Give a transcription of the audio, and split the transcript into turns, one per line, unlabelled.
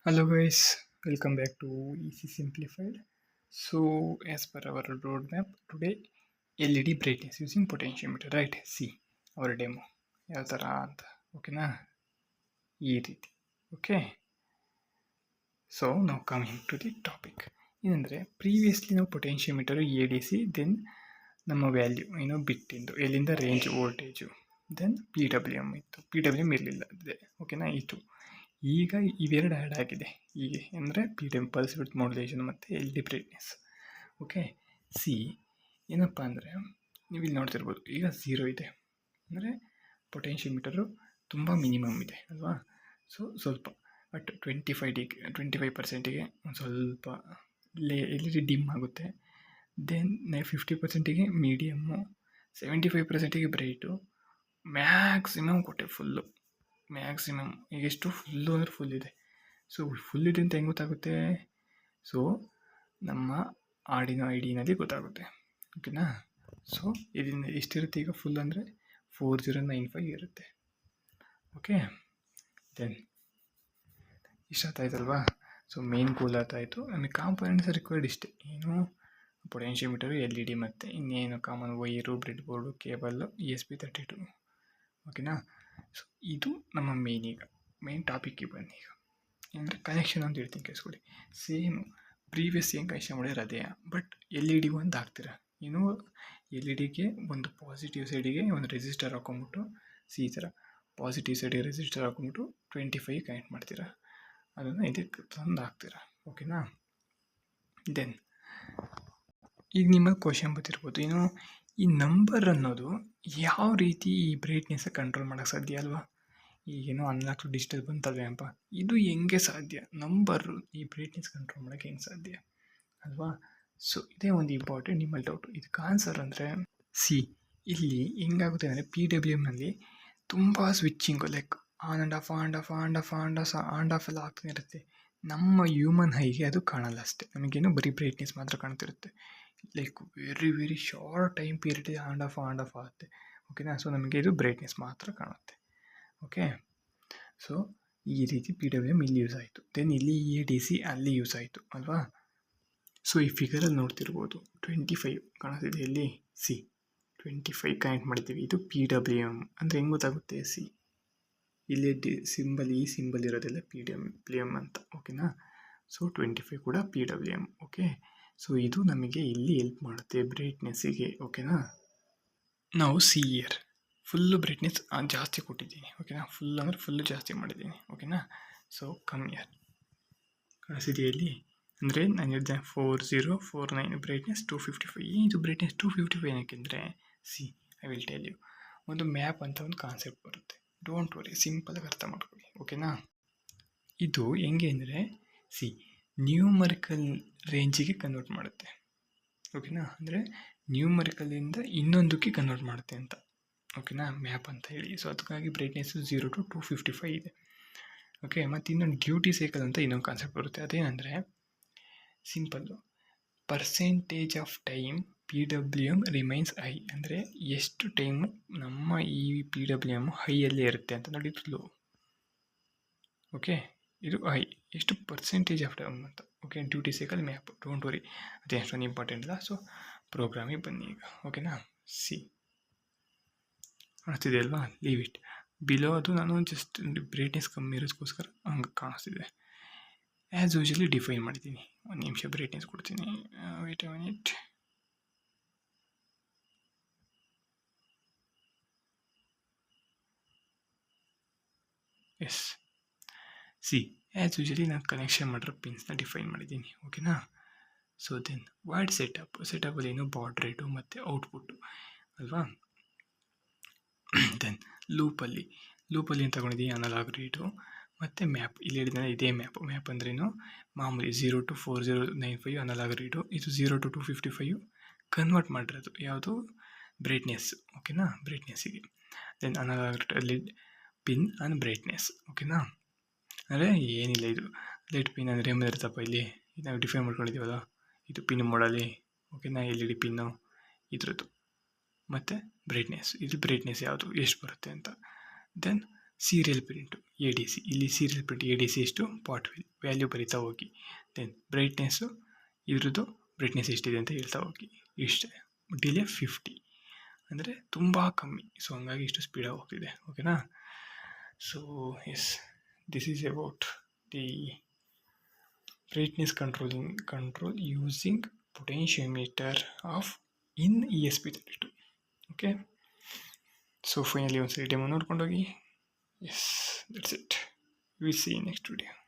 Hello guys, welcome back to EC Simplified. So as per our roadmap today, LED brightness using potentiometer, right? See our demo ಯಾವ ಥರ ಅಂತ ಓಕೆನಾ ಈ ರೀತಿ okay. So ನಾವು coming to the topic ಏನಂದರೆ previously ನಾವು potentiometer A D C then ನಮ್ಮ ವ್ಯಾಲ್ಯೂ ಏನೋ ಬಿಟ್ಟಿದ್ದು ಎಲ್ಲಿಂದ range voltage then P W M ಇತ್ತು, ಪಿ ಡಬ್ಲ್ಯೂ ಎಮ್ ಇರಲಿಲ್ಲ ಅದೇ ಓಕೆನಾ. ಇತ್ತು ಈಗ ಇವೆರಡು ಆ್ಯಡ್ ಆಗಿದೆ ಹೀಗೆ ಅಂದರೆ P D M pulse width modulation ಮತ್ತು L D brightness okay. See ಏನಪ್ಪ ಅಂದರೆ ನೀವು ಇಲ್ಲಿ ನೋಡ್ತಿರ್ಬೋದು ಈಗ 0 ಇದೆ ಅಂದರೆ ಪೊಟೆನ್ಷಿಯೋಮೀಟರು ತುಂಬ ಮಿನಿಮಮ್ ಇದೆ ಅಲ್ವಾ. ಸೊ ಸ್ವಲ್ಪ ಬಟ್ 25% ಒಂದು ಸ್ವಲ್ಪ ಎಲ್ ಇ ಡಿ ಡಿಮ್ ಆಗುತ್ತೆ. ದೆನ್ 50%ಗೆ ಮೀಡಿಯಮ್ಮು, 75%ಗೆ ಬ್ರೈಟು, ಮ್ಯಾಕ್ಸಿಮಮ್ ಕೊಟ್ಟೆ ಫುಲ್ಲು ಮ್ಯಾಕ್ಸಿಮಮ್. ಈಗ ಎಷ್ಟು ಫುಲ್ಲು ಅಂದರೆ ಫುಲ್ ಇದೆ. ಸೊ ಫುಲ್ ಇದೆ ಅಂತ ಹೆಂಗೆ ಗೊತ್ತಾಗುತ್ತೆ? ಸೊ ನಮ್ಮ ಆರ್ಡಿನೋ ಐಡಿನಲ್ಲಿ ಗೊತ್ತಾಗುತ್ತೆ ಓಕೆನಾ. ಸೊ ಇದರಿಂದ ಎಷ್ಟಿರುತ್ತೆ ಈಗ ಫುಲ್ ಅಂದರೆ 4095 ಇರುತ್ತೆ ಓಕೆ. ದೆನ್ ಇಷ್ಟಾಯ್ತಲ್ವಾ. ಸೊ ಮೇನ್ ಕೂಲ್ ಆಯ್ತು. ನಮಗೆ ಕಾಂಪೊನೆಂಟ್ಸ್ ರಿಕ್ವೈರ್ಡ್ ಇಷ್ಟೇ, ಏನು ಪೊಟೆನ್ಷಿಯೋಮೀಟರು, ಎಲ್ ಇ ಡಿ ಮತ್ತು ಇನ್ನೇನು common wire, bread board, cable, ESP32 ಓಕೆನಾ. ಸೊ ಇದು ನಮ್ಮ ಮೇನ್. ಈಗ ಮೇನ್ ಟಾಪಿಕ್ಗೆ ಬನ್ನಿ. ಈಗ ಅಂದರೆ ಕನೆಕ್ಷನ್ ಅಂತ ಹೇಳ್ತೀನಿ ಕೇಳಿಸ್ಕೊಳ್ಳಿ. ಸೇಮ್ ಪ್ರೀವಿಯಸ್ ಏನು ಕನೆಕ್ಷನ್ ಮಾಡಿದ್ರೆ ಅದೇ, ಬಟ್ ಎಲ್ ಇ ಡಿ ಒಂದು ಹಾಕ್ತೀರಾ. ಏನು ಎಲ್ ಇ ಡಿಗೆ ಒಂದು ಪಾಸಿಟಿವ್ ಸೈಡಿಗೆ ಒಂದು ರೆಸಿಸ್ಟರ್ ಹಾಕೊಂಬಿಟ್ಟು ಈ ಥರ ಪಾಸಿಟಿವ್ ಸೈಡಿಗೆ ರೆಸಿಸ್ಟರ್ ಹಾಕೊಂಬಿಟ್ಟು 25 ಕನೆಕ್ಟ್ ಮಾಡ್ತೀರಾ, ಅದನ್ನು ಇದಕ್ಕೆ ತಂದು ಹಾಕ್ತೀರಾ ಓಕೆನಾ. ದೆನ್ ಈಗ ನಿಮಗೆ ಕ್ವಶನ್ ಬರ್ತಿರ್ಬೋದು, ಏನು ಈ ನಂಬರ್ ಅನ್ನೋದು ಯಾವ ರೀತಿ ಈ ಬ್ರೈಟ್ನೆಸ್ ಕಂಟ್ರೋಲ್ ಮಾಡೋಕ್ಕೆ ಸಾಧ್ಯ ಅಲ್ವಾ. ಈಗೇನೋ ಅನ್ಲಾಕ್ ಡಿಜಿಟಲ್ ಬಂತಲ್ವೇನಪ್ಪ, ಇದು ಹೆಂಗೆ ಸಾಧ್ಯ? ನಂಬರು ಈ ಬ್ರೈಟ್ನೆಸ್ ಕಂಟ್ರೋಲ್ ಮಾಡೋಕ್ಕೆ ಹೆಂಗೆ ಸಾಧ್ಯ ಅಲ್ವಾ. ಸೊ ಇದೇ ಒಂದು ಇಂಪಾರ್ಟೆಂಟ್ ನಿಮ್ಮಲ್ಲಿ ಡೌಟು. ಇದಕ್ಕೆ ಆನ್ಸರ್ ಅಂದರೆ ಸಿ ಇಲ್ಲಿ ಹೆಂಗಾಗುತ್ತೆ ಅಂದರೆ ಪಿ ಡಬ್ಲ್ಯೂ ಎಮ್ನಲ್ಲಿ ತುಂಬ switching like on and off on off on off on off on off ಎಲ್ಲ ಆಗ್ತಾನೆ ಇರುತ್ತೆ. ನಮ್ಮ ಹ್ಯೂಮನ್ ಹೈಗೆ ಅದು ಕಾಣಲ್ಲ ಅಷ್ಟೇ, ನಮಗೇನು ಬರೀ ಬ್ರೈಟ್ನೆಸ್ ಮಾತ್ರ ಕಾಣ್ತಿರುತ್ತೆ. Like very short time period on off ಆಗುತ್ತೆ ಓಕೆನಾ. ಸೊ ನಮಗೆ ಇದು ಬ್ರೈಟ್ನೆಸ್ ಮಾತ್ರ ಕಾಣುತ್ತೆ ಓಕೆ. ಸೊ ಈ ರೀತಿ ಪಿ ಡಬ್ಲ್ಯೂ ಎಮ್ ಇಲ್ಲಿ ಯೂಸ್ ಆಯಿತು. ದೆನ್ ಇಲ್ಲಿ ಎ ಡಿ ಸಿ ಅಲ್ಲಿ ಯೂಸ್ ಆಯಿತು ಅಲ್ವಾ. ಸೊ ಈ ಫಿಗರಲ್ಲಿ ನೋಡ್ತಿರ್ಬೋದು 25 ಕಾಣಿಸ್ತಿದೆ ಇಲ್ಲಿ. ಸಿ 25 ಕನೆಕ್ಟ್ ಮಾಡಿದ್ದೀವಿ, ಇದು ಪಿ ಡಬ್ಲ್ಯೂ ಎಮ್ ಅಂದರೆ ಹೆಂಗೆ ಗೊತ್ತಾಗುತ್ತೆ? ಸಿ ಇಲ್ಲಿ ಈ ಸಿಂಬಲ್ ಇರೋದೆಲ್ಲ ಪಿ ಡಬ್ಲ್ಯೂ ಎಮ್ ಅಂತ ಓಕೆನಾ. ಸೊ 25 ಕೂಡ P W M okay. So ಇದು ನಮಗೆ ಇಲ್ಲಿ ಹೆಲ್ಪ್ ಮಾಡುತ್ತೆ ಬ್ರೈಟ್ನೆಸ್ಸಿಗೆ ಓಕೆನಾ. ನಾವು ಸಿ ಇಯರ್ ಫುಲ್ಲು ಬ್ರೈಟ್ನೆಸ್ ಜಾಸ್ತಿ ಕೊಟ್ಟಿದ್ದೀನಿ ಓಕೆನಾ. ಫುಲ್ ಅಂದರೆ ಫುಲ್ಲು ಜಾಸ್ತಿ ಮಾಡಿದ್ದೀನಿ ಓಕೆನಾ. ಸೊ ಕಮ್ಮಿ ಇಯರ್ ಕಾಣಿಸಿದೆಯಲ್ಲಿ ಅಂದರೆ ನಾನು ಹೇಳಿದೆ 4049 ಬ್ರೈಟ್ನೆಸ್ 255. ಇದು ಬ್ರೈಟ್ನೆಸ್ 255 ಏನಕ್ಕೆ ಅಂದರೆ see I will tell you. ಒಂದು ಮ್ಯಾಪ್ ಅಂತ ಒಂದು ಕಾನ್ಸೆಪ್ಟ್ ಬರುತ್ತೆ, ಡೋಂಟ್ ವರಿ, ಸಿಂಪಲಾಗಿ ಅರ್ಥ ಮಾಡ್ಕೊಳ್ಳಿ ಓಕೆನಾ. ಇದು ಹೆಂಗೆ ಅಂದರೆ ಸಿ ನ್ಯೂಮರಿಕಲ್ ರೇಂಜಿಗೆ ಕನ್ವರ್ಟ್ ಮಾಡುತ್ತೆ ಓಕೆನಾ. ಅಂದರೆ ನ್ಯೂಮರಿಕಲಿಂದ ಇನ್ನೊಂದಕ್ಕೆ ಕನ್ವರ್ಟ್ ಮಾಡುತ್ತೆ ಅಂತ ಓಕೆನಾ, ಮ್ಯಾಪ್ ಅಂತ ಹೇಳಿ. ಸೊ ಅದಕ್ಕಾಗಿ ಬ್ರೈಟ್ನೆಸ್ಸು 0 to 255 ಇದೆ ಓಕೆ. ಮತ್ತು ಇನ್ನೊಂದು ಡ್ಯೂಟಿ ಸೈಕಲ್ ಅಂತ ಇನ್ನೊಂದು ಕಾನ್ಸೆಪ್ಟ್ ಬರುತ್ತೆ. ಅದೇನೆಂದರೆ simple percentage of time P W M remains high, ಅಂದರೆ ಎಷ್ಟು ಟೈಮು ನಮ್ಮ ಈ ಪಿ ಡಬ್ಲ್ಯೂ ಎಮ್ ಹೈಯಲ್ಲೇ ಇರುತ್ತೆ ಅಂತ ನೋಡಿ. ಇದು ಲೋ ಓಕೆ, ಇದು ಹೈ, ಎಷ್ಟು ಪರ್ಸೆಂಟೇಜ್ ಆಫ್ ಟೈಮ್ ಅಂತ okay. Duty cycle map, don't worry, ಅದೇ ಅಷ್ಟೊಂದು ಇಂಪಾರ್ಟೆಂಟ್ ಇಲ್ಲ. ಸೊ ಪ್ರೋಗ್ರಾಮಿಗೆ ಬನ್ನಿ ಈಗ ಓಕೆನಾ. ಸಿ ಕಾಣಿಸ್ತಿದೆ ಅಲ್ವಾ, ಲೀವ್ ಇಟ್ ಬಿಲೋ. ಅದು ನಾನು ಜಸ್ಟ್ ಬ್ರೈಟ್ನೆಸ್ ಕಮ್ಮಿ ಇರೋದಕ್ಕೋಸ್ಕರ ಹಂಗೆ ಕಾಣಿಸ್ತಿದೆ. ಆ್ಯಸ್ ಯೂಶಲಿ ಡಿಫೈನ್ ಮಾಡಿದ್ದೀನಿ. ಒಂದು ನಿಮಿಷ ಬ್ರೈಟ್ನೆಸ್ ಕೊಡ್ತೀನಿ, wait a minute. Yes see as usually ನಾನು ಕನೆಕ್ಷನ್ ಮಾಡಿರೋ ಪಿನ್ಸ್ನ ಡಿಫೈನ್ ಮಾಡಿದ್ದೀನಿ ಓಕೆನಾ. ಸೊ ದೆನ್ ವರ್ಡ್ ಸೆಟಪ್ಪಲ್ಲಿ ಏನು ಬಾಡ್ ರೇಟು ಮತ್ತು ಔಟ್ಪುಟ್ಟು ಅಲ್ವಾ. ದೆನ್ ಲೂಪಲ್ಲಿ ಏನು ತಗೊಂಡಿದ್ದೀನಿ, ಅನಲಾಗ್ ರೇಟು ಮತ್ತು ಮ್ಯಾಪ್. ಇಲ್ಲಿ ಹೇಳಿದ್ರೆ ಇದೇ ಮ್ಯಾಪ್ ಅಂದ್ರೇನು ಮಾಮೂಲಿ 0 to 4095 ಅನಲಾಗ್ ರೇಟು, ಇದು 0 to 255 ಕನ್ವರ್ಟ್ ಮಾಡಿರೋದು ಯಾವುದು ಬ್ರೈಟ್ನೆಸ್ ಓಕೆನಾ, ಬ್ರೈಟ್ನೆಸ್ಸಿಗೆ. ದೆನ್ ಅನಲಾಗ್ ರೇಟಲ್ಲಿ ಪಿನ್ ಆ್ಯಂಡ್ ಬ್ರೈಟ್ನೆಸ್ ಓಕೆನಾ. ಅಂದರೆ ಏನಿಲ್ಲ, ಇದು ಲೈಟ್ ಪಿನ್ ಅಂದರೆ ಏನಿರುತ್ತಪ್ಪ ಇಲ್ಲಿ ನಾವು ಡಿಫೈನ್ ಮಾಡ್ಕೊಂಡಿದ್ದೀವಲ್ಲ, ಇದು ಪಿನ್ ಮೋಡಲ್ಲಿ ಓಕೆನಾ. ಎಲ್ ಇ ಡಿ ಪಿನ್ನು ಇದ್ರದ್ದು ಮತ್ತು ಬ್ರೈಟ್ನೆಸ್, ಇದು ಬ್ರೈಟ್ನೆಸ್ ಯಾವುದು ಎಷ್ಟು ಬರುತ್ತೆ ಅಂತ. Then serial print A D C, ಇಲ್ಲಿ serial print A D C ಎಷ್ಟು ಪಾಟ್ ವ್ಯಾಲ್ಯೂ ಬರಿತಾ ಹೋಗಿ. ದೆನ್ ಬ್ರೈಟ್ನೆಸ್ಸು ಇದ್ರದ್ದು ಬ್ರೈಟ್ನೆಸ್ ಎಷ್ಟಿದೆ ಅಂತ ಹೇಳ್ತಾ ಹೋಗಿ. ಇಷ್ಟೇ. ಡಿಲೇ 50 ಅಂದರೆ ತುಂಬ ಕಮ್ಮಿ. ಸೊ ಹಂಗಾಗಿ ಇಷ್ಟು ಸ್ಪೀಡಾಗಿ ಹೋಗ್ತಿದೆ. ಓಕೆನಾ. So yes, this is about the brightness control using potentiometer of in ESP32. Okay. So finally ಒಂದ್ಸರಿ ಡೆಮೋ ನೋಡ್ಕೊಂಡೋಗಿ. Yes, that's it. Will see next video.